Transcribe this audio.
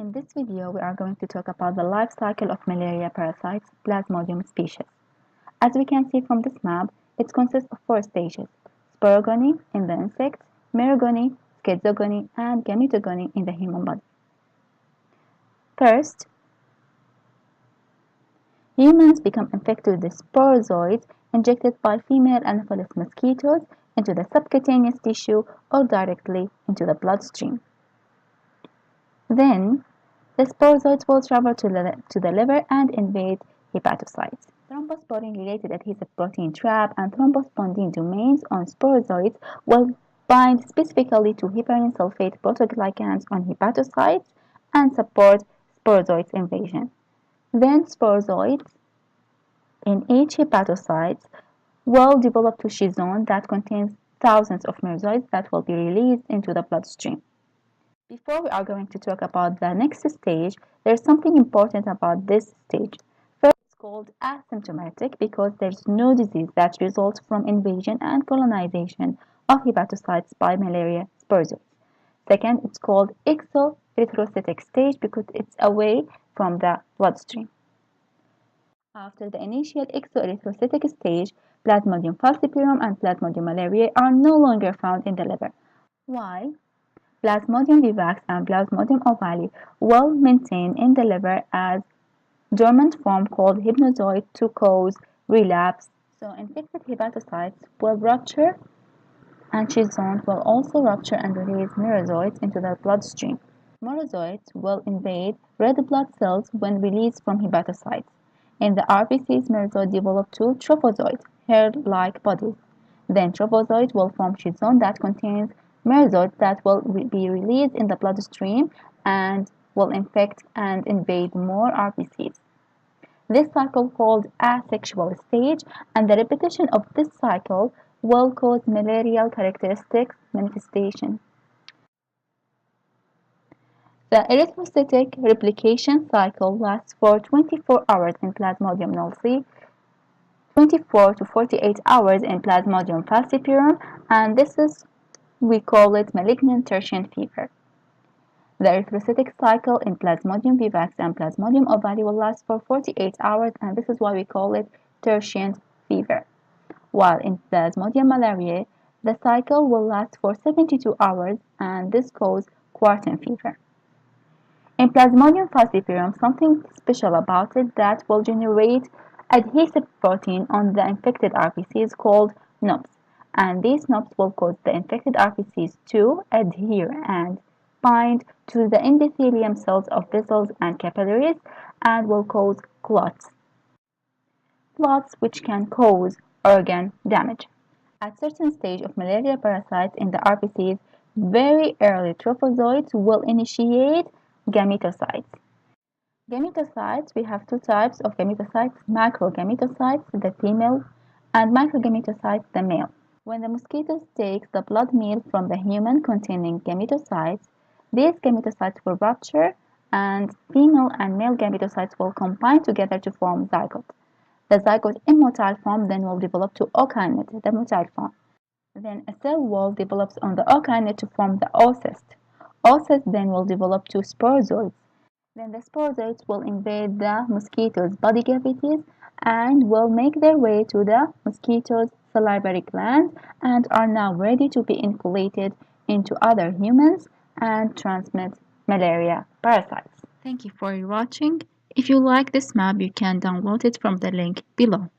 In this video, we are going to talk about the life cycle of malaria parasites, Plasmodium species. As we can see from this map, it consists of 4 stages: sporogony in the insects, merogony, schizogony, and gametogony in the human body. First, humans become infected with the sporozoids injected by female Anopheles mosquitoes into the subcutaneous tissue or directly into the bloodstream. Then, the sporozoids will travel to the liver and invade hepatocytes. Thrombosporin-related adhesive protein trap and thrombospondin domains on sporozoids will bind specifically to heparin sulfate protoglycans on hepatocytes and support sporozoids invasion. Then sporozoids in each hepatocyte will develop to schizone that contains thousands of merozoites that will be released into the bloodstream. Before we are going to talk about the next stage, there's something important about this stage. First, it's called asymptomatic because there's no disease that results from invasion and colonization of hepatocytes by malaria sporozoites. Second, it's called exoerythrocytic stage because it's away from the bloodstream. After the initial exoerythrocytic stage, Plasmodium falciparum and Plasmodium malariae are no longer found in the liver. Why? Plasmodium vivax and Plasmodium ovale will maintain in the liver as dormant form called hypnozoite to cause relapse. So infected hepatocytes will rupture and schizone will also rupture and release merozoites into the bloodstream. Merozoites will invade red blood cells when released from hepatocytes. In the RBCs, merozoites develop to trophozoites, hair-like bodies. Then trophozoites will form schizone that contains merozoites that will be released in the bloodstream and will infect and invade more RBCs. This cycle called asexual stage, and the repetition of this cycle will cause malarial characteristics manifestation. The erythrocytic replication cycle lasts for 24 hours in Plasmodium nulci, 24 to 48 hours in Plasmodium falciparum, and we call it malignant tertian fever. The erythrocytic cycle in Plasmodium vivax and Plasmodium ovale will last for 48 hours, and this is why we call it tertian fever. While in Plasmodium malariae, the cycle will last for 72 hours, and this causes quartan fever. In Plasmodium falciparum, something special about it that will generate adhesive protein on the infected RBCs called NOPs, and these NOPs will cause the infected RBCs to adhere and bind to the endothelium cells of vessels and capillaries and will cause clots. Clots which can cause organ damage. At certain stage of malaria parasites in the RBCs, very early trophozoites will initiate gametocytes. Gametocytes, we have 2 types of gametocytes: macrogametocytes, the female, and microgametocytes, the male. When the mosquitoes take the blood meal from the human containing gametocytes, these gametocytes will rupture and female and male gametocytes will combine together to form zygote. The zygote in motile form then will develop to ookinete, the motile form. Then a cell wall develops on the ookinete to form the oocyst. Oocyst then will develop to sporozoids. Then the sporozoids will invade the mosquito's body cavities and will make their way to the mosquito's salivary glands and are now ready to be inoculated into other humans and transmit malaria parasites. Thank you for watching. If you like this map, you can download it from the link below.